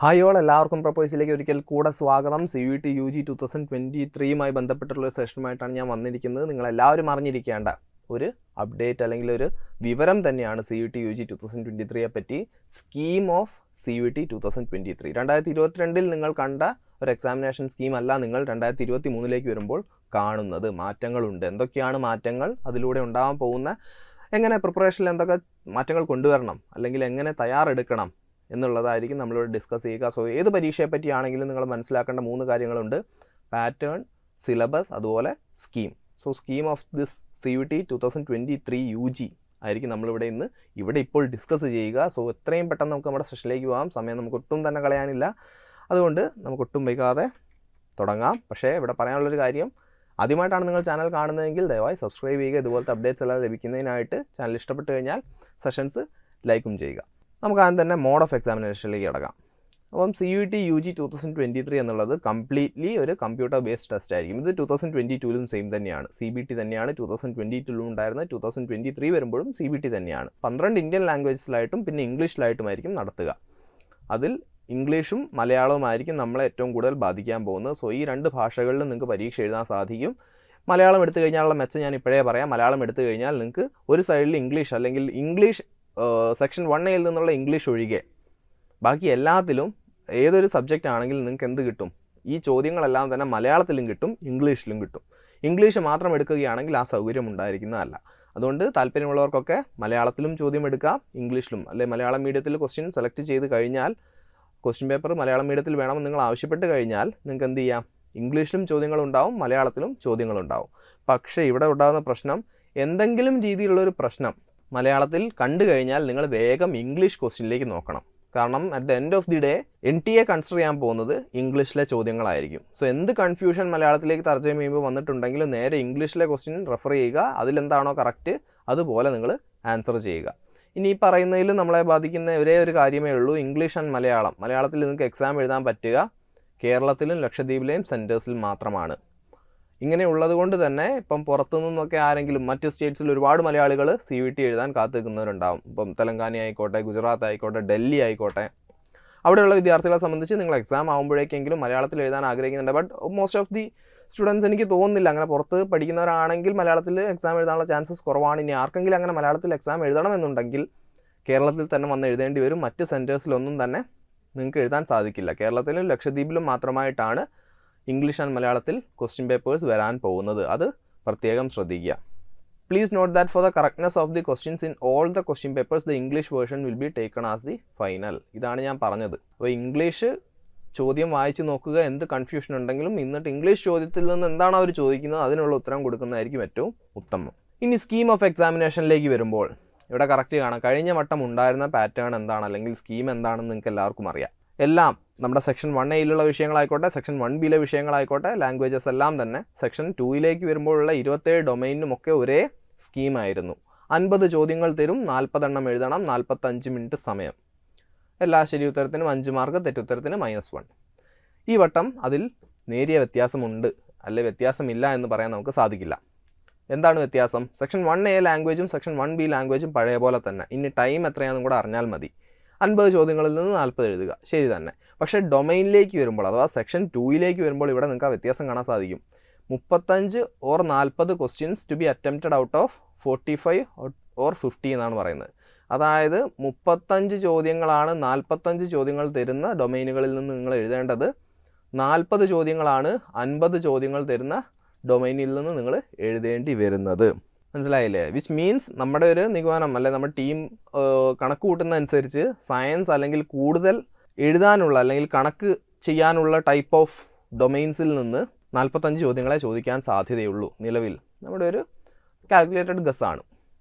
Hi all, എല്ലാവർക്കും പ്രപ്പോസിലേക്ക് ഒരിക്കൽ കൂടെ സ്വാഗതം. CUET UG 2023യുമായി ബന്ധപ്പെട്ടുള്ള ഒരു സെഷനുമായിട്ടാണ് ഞാൻ വന്നിരിക്കുന്നത്. നിങ്ങളെല്ലാവരും അറിഞ്ഞിരിക്കേണ്ട ഒരു അപ്ഡേറ്റ് അല്ലെങ്കിൽ ഒരു വിവരം തന്നെയാണ് CUET UG 2023യെ പറ്റി. സ്കീം ഓഫ് CUET 2023 2022 നിങ്ങൾ കണ്ട ഒരു എക്സാമിനേഷൻ സ്കീം അല്ല നിങ്ങൾ 2023ലേക്ക് വരുമ്പോൾ കാണുന്നത്. മാറ്റങ്ങളുണ്ട്. എന്തൊക്കെയാണ് മാറ്റങ്ങൾ, അതിലൂടെ ഉണ്ടാകാൻ പോകുന്ന, എങ്ങനെ പ്രിപ്പറേഷനിൽ എന്തൊക്കെ മാറ്റങ്ങൾ കൊണ്ടുവരണം അല്ലെങ്കിൽ എങ്ങനെ തയ്യാറെടുക്കണം എന്നുള്ളതായിരിക്കും നമ്മളിവിടെ ഡിസ്കസ് ചെയ്യുക. സോ ഏത് പരീക്ഷയെ പറ്റിയാണെങ്കിലും നിങ്ങൾ മനസ്സിലാക്കേണ്ട 3 കാര്യങ്ങളുണ്ട്: പാറ്റേൺ, സിലബസ്, അതുപോലെ scheme. So scheme of this CUET 2023 UG ആയിരിക്കും നമ്മളിവിടെ ഇപ്പോൾ ഡിസ്കസ് ചെയ്യുക. സോ എത്രയും പെട്ടെന്ന് നമുക്ക് നമ്മുടെ സെഷനിലേക്ക് പോകാം. സമയം നമുക്ക് ഒട്ടും തന്നെ കളയാനില്ല. അതുകൊണ്ട് നമുക്ക് ഒട്ടും വൈകാതെ തുടങ്ങാം. പക്ഷേ ഇവിടെ പറയാനുള്ളൊരു കാര്യം, ആദ്യമായിട്ടാണ് നിങ്ങൾ ചാനൽ കാണുന്നതെങ്കിൽ ദയവായി സബ്സ്ക്രൈബ് ചെയ്യുക. ഇതുപോലത്തെ അപ്ഡേറ്റ്സ് എല്ലാം ലഭിക്കുന്നതിനായിട്ട് ചാനൽ ഇഷ്ടപ്പെട്ട് കഴിഞ്ഞാൽ സെഷൻസ് ലൈക്കും ചെയ്യുക. നമുക്ക് ആദ്യം തന്നെ മോഡ് ഓഫ് എക്സാമിനേഷനിലേക്ക് കിടക്കാം. അപ്പം CUET UG 2023 എന്നുള്ളത് കംപ്ലീറ്റ്ലി ഒരു കമ്പ്യൂട്ടർ ബേസ്ഡ് ടെസ്റ്റ് ആയിരിക്കും. ഇത് 2022ലും സെയിം തന്നെയാണ്. CBT തന്നെയാണ് 2022ലും ഉണ്ടായിരുന്നത്. 2023 വരുമ്പോഴും CBT തന്നെയാണ്. 12 ഇന്ത്യൻ ലാംഗ്വേജസിലായിട്ടും പിന്നെ ഇംഗ്ലീഷിലായിട്ടുമായിരിക്കും നടത്തുക. അതിൽ ഇംഗ്ലീഷും മലയാളവുമായിരിക്കും നമ്മളെ ഏറ്റവും കൂടുതൽ ബാധിക്കാൻ പോകുന്നത്. സോ ഈ 2 ഭാഷകളിലും നിങ്ങൾക്ക് പരീക്ഷ എഴുതാൻ സാധിക്കും. മലയാളം എടുത്തു കഴിഞ്ഞാലുള്ള മെച്ചം ഞാൻ ഇപ്പോഴേ പറയാം. മലയാളം എടുത്തു കഴിഞ്ഞാൽ നിങ്ങൾക്ക് ഒരു സൈഡിൽ ഇംഗ്ലീഷ് അല്ലെങ്കിൽ ഇംഗ്ലീഷ് സെക്ഷൻ 1A നിന്നുള്ള ഇംഗ്ലീഷ് ഒഴികെ ബാക്കി എല്ലാത്തിലും ഏതൊരു സബ്ജക്റ്റ് ആണെങ്കിലും നിങ്ങൾക്ക് എന്ത് കിട്ടും? ഈ ചോദ്യങ്ങളെല്ലാം തന്നെ മലയാളത്തിലും കിട്ടും, ഇംഗ്ലീഷിലും കിട്ടും. ഇംഗ്ലീഷ് മാത്രം എടുക്കുകയാണെങ്കിൽ ആ സൗകര്യം ഉണ്ടായിരിക്കുന്നതല്ല. അതുകൊണ്ട് താല്പര്യമുള്ളവർക്കൊക്കെ മലയാളത്തിലും ചോദ്യം എടുക്കാം, ഇംഗ്ലീഷിലും. അല്ലെങ്കിൽ മലയാളം മീഡിയത്തിൽ ക്വസ്റ്റ്യൻ സെലക്ട് ചെയ്ത് കഴിഞ്ഞാൽ, ക്വസ്റ്റ്യൻ പേപ്പർ മലയാളം മീഡിയത്തിൽ വേണമെന്ന് നിങ്ങൾ ആവശ്യപ്പെട്ട് കഴിഞ്ഞാൽ നിങ്ങൾക്ക് എന്ത് ചെയ്യാം? ഇംഗ്ലീഷിലും ചോദ്യങ്ങളുണ്ടാവും, മലയാളത്തിലും ചോദ്യങ്ങളുണ്ടാവും. പക്ഷേ ഇവിടെ ഉണ്ടാകുന്ന പ്രശ്നം, എന്തെങ്കിലും രീതിയിലുള്ളൊരു പ്രശ്നം മലയാളത്തിൽ കണ്ടു കഴിഞ്ഞാൽ നിങ്ങൾ വേഗം ഇംഗ്ലീഷ് ക്വസ്റ്റ്യനിലേക്ക് നോക്കണം. കാരണം at the end of the day NTA consider ചെയ്യാൻ പോകുന്നത് ഇംഗ്ലീഷിലെ ചോദ്യങ്ങളായിരിക്കും. സോ എന്ത് കൺഫ്യൂഷൻ മലയാളത്തിലേക്ക് തർജ്ജമ ചെയ്യുമ്പോൾ വന്നിട്ടുണ്ടെങ്കിലും നേരെ ഇംഗ്ലീഷിലെ ക്വസ്റ്റ്യൻ റെഫർ ചെയ്യുക. അതിലെന്താണോ കറക്റ്റ് അതുപോലെ നിങ്ങൾ ആൻസർ ചെയ്യുക. ഇനി ഈ പറയുന്നതിൽ നമ്മളെ ബാധിക്കുന്ന ഒരേ ഒരു കാര്യമേ ഉള്ളൂ, ഇംഗ്ലീഷ് ആൻഡ് മലയാളം. മലയാളത്തിൽ നിങ്ങൾക്ക് എക്സാം എഴുതാൻ പറ്റുക കേരളത്തിലും ലക്ഷദ്വീപിലെയും സെൻറ്റേഴ്സിൽ മാത്രമാണ്. ഇങ്ങനെയുള്ളത് കൊണ്ട് തന്നെ ഇപ്പം പുറത്തു നിന്നൊക്കെ ആരെങ്കിലും, മറ്റ് സ്റ്റേറ്റ്സിൽ ഒരുപാട് മലയാളികൾ CUET എഴുതാൻ കാത്തു നിൽക്കുന്നവരുണ്ടാവും. ഇപ്പം തെലങ്കാന ആയിക്കോട്ടെ, ഗുജറാത്ത് ആയിക്കോട്ടെ, ഡൽഹി ആയിക്കോട്ടെ, അവിടെയുള്ള വിദ്യാർത്ഥികളെ സംബന്ധിച്ച് നിങ്ങൾ എക്സാം ആകുമ്പോഴേക്കെങ്കിലും മലയാളത്തിൽ എഴുതാൻ ആഗ്രഹിക്കുന്നുണ്ട്. But most of the students, എനിക്ക് തോന്നുന്നില്ല അങ്ങനെ പുറത്ത് പഠിക്കുന്നവരാണെങ്കിൽ മലയാളത്തിൽ എക്സാം എഴുതാനുള്ള ചാൻസസ് കുറവാണ്. ഇനി ആർക്കെങ്കിലും അങ്ങനെ മലയാളത്തിൽ എക്സാം എഴുതണമെന്നുണ്ടെങ്കിൽ കേരളത്തിൽ തന്നെ വന്ന് എഴുതേണ്ടി വരും. മറ്റ് സെൻറ്റേഴ്സിലൊന്നും തന്നെ നിങ്ങൾക്ക് എഴുതാൻ സാധിക്കില്ല. കേരളത്തിലും ലക്ഷദ്വീപിലും മാത്രമായിട്ടാണ് ഇംഗ്ലീഷ് ആൻഡ് മലയാളത്തിൽ ക്വസ്റ്റ്യൻ പേപ്പേഴ്സ് വരാൻ പോകുന്നത്. അത് പ്രത്യേകം ശ്രദ്ധിക്കുക. Please note that for the correctness of the questions in all the question papers the English version will be taken as the final. ഇതാണ് ഞാൻ പറഞ്ഞത്. അപ്പോൾ ഇംഗ്ലീഷ് ചോദ്യം വായിച്ച് നോക്കുക, എന്ത് കൺഫ്യൂഷൻ ഉണ്ടെങ്കിലും. എന്നിട്ട് ഇംഗ്ലീഷ് ചോദ്യത്തിൽ നിന്ന് എന്താണ് അവർ ചോദിക്കുന്നത് അതിനുള്ള ഉത്തരം കൊടുക്കുന്നതായിരിക്കും ഏറ്റവും ഉത്തമം. ഇനി സ്കീം ഓഫ് എക്സാമിനേഷനിലേക്ക് വരുമ്പോൾ ഇവിടെ കറക്റ്റ് കാണാം. കഴിഞ്ഞ വട്ടം ഉണ്ടായിരുന്ന പാറ്റേൺ എന്താണ് അല്ലെങ്കിൽ സ്കീം എന്താണെന്ന് നിങ്ങൾക്ക് എല്ലാവർക്കും അറിയാം. എല്ലാം നമ്മുടെ സെക്ഷൻ 1Aയിലുള്ള വിഷയങ്ങളായിക്കോട്ടെ, സെക്ഷൻ 1Bയിലെ വിഷയങ്ങളായിക്കോട്ടെ, ലാംഗ്വേജസ് എല്ലാം തന്നെ സെക്ഷൻ 2യിലേക്ക് വരുമ്പോഴുള്ള 27 ഡൊമൈനിനുമൊക്കെ ഒരേ സ്കീമായിരുന്നു. 50 ചോദ്യങ്ങൾ തരും, 40 എണ്ണം എഴുതണം, 45 മിനിറ്റ് സമയം. എല്ലാ ശരി ഉത്തരത്തിനും 5 മാർക്ക്, തെറ്റുത്തരത്തിന് -1. ഈ വട്ടം അതിൽ നേരിയ വ്യത്യാസമുണ്ട്, അല്ലെ വ്യത്യാസമില്ല എന്ന് പറയാൻ നമുക്ക് സാധിക്കില്ല. എന്താണ് വ്യത്യാസം? സെക്ഷൻ 1A ലാംഗ്വേജും സെക്ഷൻ 1B ലാംഗ്വേജും പഴയ പോലെ തന്നെ. ഇനി ടൈം എത്രയാണെന്നും കൂടെ അറിഞ്ഞാൽ മതി. 50 ചോദ്യങ്ങളിൽ നിന്ന് 40 എഴുതുക, ശരി തന്നെ. പക്ഷേ ഡൊമൈനിലേക്ക് വരുമ്പോൾ, അഥവാ സെക്ഷൻ 2യിലേക്ക് വരുമ്പോൾ ഇവിടെ നിങ്ങൾക്ക് ആ വ്യത്യാസം കാണാൻ സാധിക്കും. 35 or 40 questions to be attempted out of 45 or 50 എന്നാണ് പറയുന്നത്. അതായത് 35 ചോദ്യങ്ങളാണ് 45 ചോദ്യങ്ങൾ തരുന്ന ഡൊമൈനുകളിൽ നിന്ന് നിങ്ങൾ എഴുതേണ്ടത്. 40 ചോദ്യങ്ങളാണ് 50 ചോദ്യങ്ങൾ തരുന്ന ഡൊമൈനിൽ നിന്ന് നിങ്ങൾ എഴുതേണ്ടി വരുന്നത്. മനസ്സിലായില്ലേ? വിച്ച് മീൻസ് നമ്മുടെ ഒരു നിഗമനം, അല്ലെങ്കിൽ നമ്മുടെ ടീം കണക്ക് കൂട്ടുന്ന അനുസരിച്ച് സയൻസ് അല്ലെങ്കിൽ കൂടുതൽ എഴുതാനുള്ള അല്ലെങ്കിൽ കണക്ക് ചെയ്യാനുള്ള ടൈപ്പ് ഓഫ് ഡൊമൈൻസിൽ നിന്ന് 45 ചോദ്യങ്ങളെ ചോദിക്കാൻ സാധ്യതയുള്ളൂ. നിലവിൽ നമ്മുടെ ഒരു കാൽക്കുലേറ്റഡ് ഗസ്സാണ്.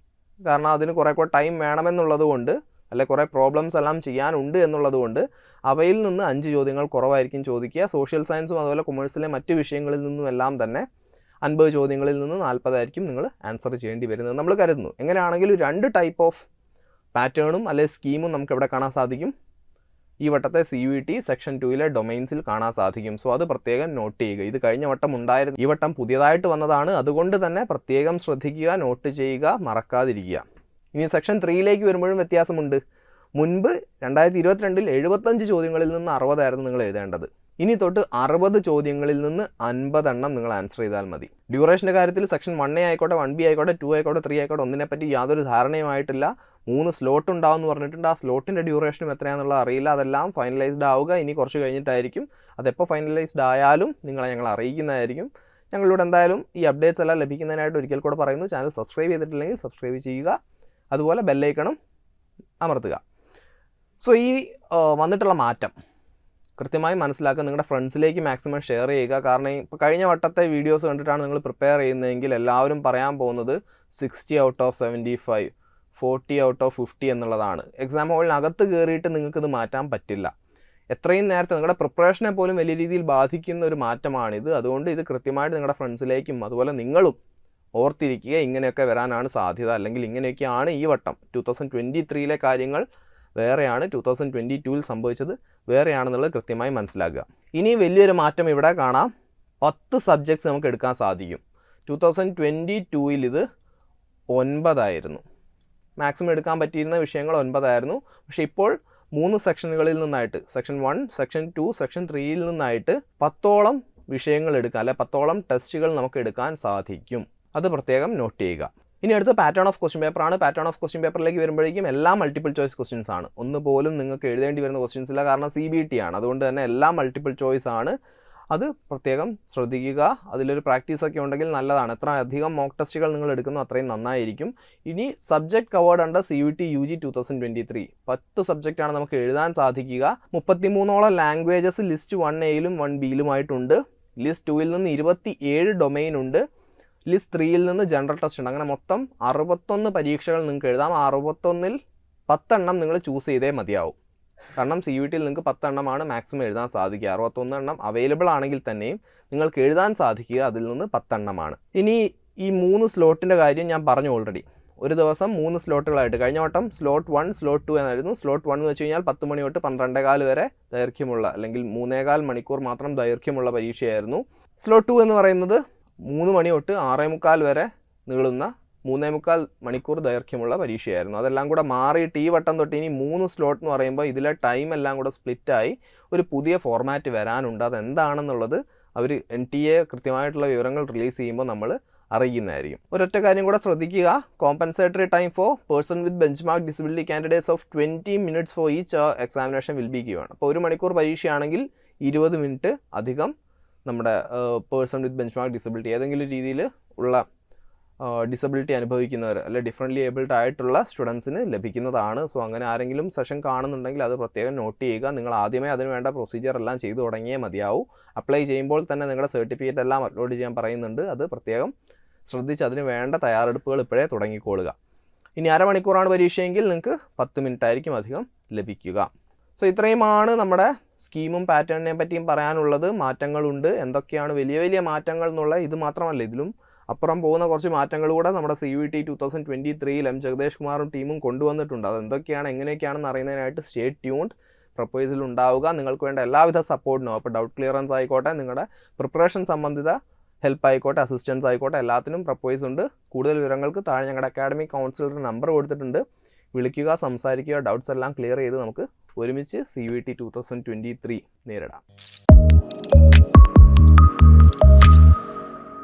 കാരണം അതിന് കുറേ ടൈം വേണമെന്നുള്ളത് കൊണ്ട്, അല്ലെ കുറേ പ്രോബ്ലംസ് എല്ലാം ചെയ്യാനുണ്ട് എന്നുള്ളത് കൊണ്ട് അവയിൽ നിന്ന് 5 ചോദ്യങ്ങൾ കുറവായിരിക്കും ചോദിക്കുക. സോഷ്യൽ സയൻസും അതുപോലെ കൊമേഴ്സിലെ മറ്റ് വിഷയങ്ങളിൽ നിന്നും എല്ലാം തന്നെ 50 ചോദ്യങ്ങളിൽ നിന്ന് 40 ആയിരിക്കും നിങ്ങൾ ആൻസർ ചെയ്യേണ്ടി വരുന്നത് നമ്മൾ കരുതുന്നു. എങ്ങനെയാണെങ്കിലും 2 ടൈപ്പ് ഓഫ് പാറ്റേണും അല്ലെങ്കിൽ സ്കീമും നമുക്ക് എവിടെ കാണാൻ സാധിക്കും? ഈ വട്ടത്തെ CUET സെക്ഷൻ 2യിലെ ഡൊമൈൻസിൽ കാണാൻ സാധിക്കും. സോ അത് പ്രത്യേകം നോട്ട് ചെയ്യുക. ഇത് കഴിഞ്ഞ വട്ടം ഉണ്ടായിരുന്നു, ഈ വട്ടം പുതിയതായിട്ട് വന്നതാണ്. അതുകൊണ്ട് തന്നെ പ്രത്യേകം ശ്രദ്ധിക്കുക, നോട്ട് ചെയ്യുക, മറക്കാതിരിക്കുക. ഇനി സെക്ഷൻ 3യിലേക്ക് വരുമ്പോഴും വ്യത്യാസമുണ്ട്. മുൻപ് 2022 75 ചോദ്യങ്ങളിൽ നിന്ന് 60 ആയിരുന്നു നിങ്ങൾ എഴുതേണ്ടത്. ഇനി തൊട്ട് 60 ചോദ്യങ്ങളിൽ നിന്ന് 50 എണ്ണം നിങ്ങൾ ആൻസർ ചെയ്താൽ മതി. ഡ്യൂറേഷൻ്റെ കാര്യത്തിൽ സെക്ഷൻ 1A ആയിക്കോട്ടെ, 1B ആയിക്കോട്ടെ, 2 ആയിക്കോട്ടെ, 3 ആയിക്കോട്ടെ, ഒന്നിനെപ്പറ്റി യാതൊരു ധാരണയുമായിട്ടില്ല. 3 സ്ലോട്ട് ഉണ്ടാവും എന്ന് പറഞ്ഞിട്ടുണ്ട്. ആ സ്ലോട്ടിൻ്റെ ഡ്യൂറേഷനും എത്രയാണെന്നുള്ളത് അറിയില്ല. അതെല്ലാം ഫൈനലൈസ്ഡ് ആവുക ഇനി കുറച്ച് കഴിഞ്ഞിട്ടായിരിക്കും. അതെപ്പോൾ ഫൈനലൈസ്ഡ് ആയാലും നിങ്ങളെ ഞങ്ങൾ അറിയിക്കുന്നതായിരിക്കും. ഞങ്ങളിലൂടെ എന്തായാലും ഈ അപ്ഡേറ്റ്സ് എല്ലാം ലഭിക്കുന്നതിനായിട്ട് ഒരിക്കൽ കൂടെ പറയുന്നു, ചാനൽ സബ്സ്ക്രൈബ് ചെയ്തിട്ടില്ലെങ്കിൽ സബ്സ്ക്രൈബ് ചെയ്യുക, അതുപോലെ ബെല്ലൈക്കണും അമർത്തുക. സോ ഈ വന്നിട്ടുള്ള മാറ്റം കൃത്യമായി മനസ്സിലാക്കുക, നിങ്ങളുടെ ഫ്രണ്ട്സിലേക്ക് മാക്സിമം ഷെയർ ചെയ്യുക. കാരണം ഇപ്പോൾ കഴിഞ്ഞ വട്ടത്തെ വീഡിയോസ് കണ്ടിട്ടാണ് നിങ്ങൾ പ്രിപ്പയർ ചെയ്യുന്നതെങ്കിൽ എല്ലാവരും പറയാൻ പോകുന്നത് 60 ഔട്ട് ഓഫ് 75, 40 ഔട്ട് ഓഫ് 50 എന്നുള്ളതാണ്. എക്സാം ഹോളിനകത്ത് കയറിയിട്ട് നിങ്ങൾക്കിത് മാറ്റാൻ പറ്റില്ല. എത്രയും നേരത്തെ നിങ്ങളുടെ പ്രിപ്പറേഷനെ പോലും വലിയ രീതിയിൽ ബാധിക്കുന്ന ഒരു മാറ്റമാണിത്. അതുകൊണ്ട് ഇത് കൃത്യമായിട്ട് നിങ്ങളുടെ ഫ്രണ്ട്സിലേക്കും അതുപോലെ നിങ്ങളും ഓർത്തിരിക്കുക. ഇങ്ങനെയൊക്കെ വരാനാണ് സാധ്യത, അല്ലെങ്കിൽ ഇങ്ങനെയൊക്കെയാണ് ഈ വട്ടം 2023 കാര്യങ്ങൾ വേറെയാണ്, 2022 സംഭവിച്ചത് വേറെയാണെന്നുള്ളത് കൃത്യമായി മനസ്സിലാക്കുക. ഇനി വലിയൊരു മാറ്റം ഇവിടെ കാണാം. 10 സബ്ജക്ട്സ് നമുക്ക് എടുക്കാൻ സാധിക്കും. 2022 ഇത് 9 ആയിരുന്നു. മാക്സിമം എടുക്കാൻ പറ്റിയിരുന്ന വിഷയങ്ങൾ 9 ആയിരുന്നു. പക്ഷേ ഇപ്പോൾ 3 സെക്ഷനുകളിൽ നിന്നായിട്ട്, സെക്ഷൻ 1, സെക്ഷൻ 2, സെക്ഷൻ 3യിൽ നിന്നായിട്ട് 10ഓളം വിഷയങ്ങൾ എടുക്കാൻ, അല്ലെ 10ഓളം ടെസ്റ്റുകൾ നമുക്ക് എടുക്കാൻ സാധിക്കും. അത് പ്രത്യേകം നോട്ട് ചെയ്യുക. ഇനി അടുത്ത് പാറ്റേൺ ഓഫ് ക്വസ്റ്റ്യൻ പേപ്പറാണ്. പാറ്റേൺ ഓഫ് ക്വസ്റ്റ്യൻ പേപ്പറിലേക്ക് വരുമ്പോഴേക്കും എല്ലാം മൾട്ടിപ്പിൾ ചോയ്സ് ക്വസ്റ്റ്യൻസ് ആണ്. ഒന്ന് പോലും നിങ്ങൾക്ക് എഴുതേണ്ടി വരുന്ന ക്വസ്റ്റ്യൻസ് ഇല്ല, കാരണം CBT ആണ്. അതുകൊണ്ട് തന്നെ എല്ലാം മൾട്ടിപ്പിൾ ചോയ്സ് ആണ്. അത് പ്രത്യേകം ശ്രദ്ധിക്കുക. അതിലൊരു പ്രാക്ടീസൊക്കെ ഉണ്ടെങ്കിൽ നല്ലതാണ്. എത്ര അധികം മോക്ക് ടെസ്റ്റുകൾ നിങ്ങൾ എടുക്കുന്നു അത്രയും നന്നായിരിക്കും. ഇനി subject covered under CUET UG 2023 10 സബ്ജക്റ്റാണ് നമുക്ക് എഴുതാൻ സാധിക്കുക. 33ഓളം ലാംഗ്വേജസ് ലിസ്റ്റ് 1Aയിലും 1Bയിലുമായിട്ടുണ്ട്. ലിസ്റ്റ് 2ൽ നിന്ന് 27 ഡൊമെയിൻ ഉണ്ട്. ലിസ്റ്റ് 3യിൽ നിന്ന് ജനറൽ ടെസ്റ്റ് ഉണ്ട്. അങ്ങനെ മൊത്തം 61 പരീക്ഷകൾ നിങ്ങൾക്ക് എഴുതാം. 61ൽ 10 എണ്ണം നിങ്ങൾ ചൂസ് ചെയ്തേ മതിയാവും. കാരണം CUETയിൽ നിങ്ങൾക്ക് 10 എണ്ണമാണ് മാക്സിമം എഴുതാൻ സാധിക്കുക. 61 എണ്ണം അവൈലബിൾ ആണെങ്കിൽ തന്നെയും നിങ്ങൾക്ക് എഴുതാൻ സാധിക്കുക അതിൽ നിന്ന് 10 എണ്ണമാണ്. ഇനി ഈ 3 സ്ലോട്ടിൻ്റെ കാര്യം ഞാൻ പറഞ്ഞു ഓൾറെഡി. ഒരു ദിവസം 3 സ്ലോട്ടുകളായിട്ട്, കഴിഞ്ഞ വട്ടം സ്ലോട്ട് 1, സ്ലോട്ട് 2 എന്നായിരുന്നു. സ്ലോട്ട് 1 എന്ന് വെച്ച് കഴിഞ്ഞാൽ 10 മണി തൊട്ട് 12:15 വരെ ദൈർഘ്യമുള്ള, അല്ലെങ്കിൽ 3.25 മണിക്കൂർ മാത്രം ദൈർഘ്യമുള്ള പരീക്ഷയായിരുന്നു. സ്ലോട്ട് 2 എന്ന് പറയുന്നത് 3 മണി തൊട്ട് 6:45 വരെ നീളുന്ന 3.25 മണിക്കൂർ ദൈർഘ്യമുള്ള പരീക്ഷയായിരുന്നു. അതെല്ലാം കൂടെ മാറിയിട്ട് ഈ വട്ടം തൊട്ട് ഇനി 3 സ്ലോട്ട് എന്ന് പറയുമ്പോൾ ഇതിലെ ടൈം എല്ലാം കൂടെ സ്പ്ലിറ്റായി ഒരു പുതിയ ഫോർമാറ്റ് വരാനുണ്ട്. അതെന്താണെന്നുള്ളത് അവർ NTA കൃത്യമായിട്ടുള്ള വിവരങ്ങൾ റിലീസ് ചെയ്യുമ്പോൾ നമ്മൾ അറിയുന്നതായിരിക്കും. ഒരൊറ്റ കാര്യം കൂടെ ശ്രദ്ധിക്കുക. Compensatory time for person with bench mark disability candidates of 20 minutes for each examination will be given. അപ്പോൾ 1 മണിക്കൂർ പരീക്ഷയാണെങ്കിൽ 20 മിനിറ്റ് അധികം നമ്മുടെ person with bench mark disability, ഏതെങ്കിലും രീതിയിൽ ഉള്ള ഡിസബിലിറ്റി അനുഭവിക്കുന്നവർ, അല്ലെ ഡിഫറൻ്റ്ലി ഏബിൾഡ് ആയിട്ടുള്ള സ്റ്റുഡൻസിന് ലഭിക്കുന്നതാണ്. സോ അങ്ങനെ ആരെങ്കിലും സെഷൻ കാണുന്നുണ്ടെങ്കിൽ അത് പ്രത്യേകം നോട്ട് ചെയ്യുക. നിങ്ങൾ ആദ്യമേ അതിന് വേണ്ട പ്രൊസീജിയർ എല്ലാം ചെയ്തു തുടങ്ങിയേ മതിയാവും. അപ്ലൈ ചെയ്യുമ്പോൾ തന്നെ നിങ്ങളുടെ സർട്ടിഫിക്കറ്റ് എല്ലാം അപ്ലോഡ് ചെയ്യാൻ പറയുന്നുണ്ട്. അത് പ്രത്യേകം ശ്രദ്ധിച്ച് അതിന് വേണ്ട തയ്യാറെടുപ്പുകൾ ഇപ്പോഴേ തുടങ്ങിക്കോളുക. ഇനി അരമണിക്കൂറാണ് പരീക്ഷയെങ്കിൽ നിങ്ങൾക്ക് 10 മിനിറ്റ് ആയിരിക്കും അധികം ലഭിക്കുക. സോ ഇത്രയുമാണ് നമ്മുടെ സ്കീമും പാറ്റേണിനെ പറ്റിയും പറയാനുള്ളത്. മാറ്റങ്ങളുണ്ട്. എന്തൊക്കെയാണ് വലിയ വലിയ മാറ്റങ്ങൾ എന്നുള്ള ഇത് മാത്രമല്ല, ഇതിലും അപ്പുറം പോകുന്ന കുറച്ച് മാറ്റങ്ങൾ കൂടെ നമ്മുടെ CUET 2023 M ജഗദേശ് കുമാറും ടീമും കൊണ്ടുവന്നിട്ടുണ്ട്. അതെന്തൊക്കെയാണ് എങ്ങനെയൊക്കെയാണെന്ന് അറിയുന്നതിനായിട്ട് സ്റ്റേ ട്യൂൺഡ്. പ്രപ്പോസൽ ഉണ്ടാവുക. നിങ്ങൾക്ക് വേണ്ട എല്ലാവിധ സപ്പോർട്ടിനും, അപ്പോൾ ഡൗട്ട് ക്ലിയറൻസ് ആയിക്കോട്ടെ, നിങ്ങളുടെ പ്രിപ്പറേഷൻ സംബന്ധിത ഹെൽപ്പ് ആയിക്കോട്ടെ, അസിസ്റ്റൻസ് ആയിക്കോട്ടെ, എല്ലാത്തിനും പ്രപ്പോസ് ഉണ്ട്. കൂടുതൽ വിവരങ്ങൾക്ക് താഴെ ഞങ്ങളുടെ അക്കാഡമിക് കൗൺസിലറുടെ നമ്പർ കൊടുത്തിട്ടുണ്ട്. വിളിക്കുക, സംസാരിക്കുക, ഡൗട്ട്സ് എല്ലാം ക്ലിയർ ചെയ്ത് നമുക്ക് ഒരുമിച്ച് CUET 2023 നേരിടാം.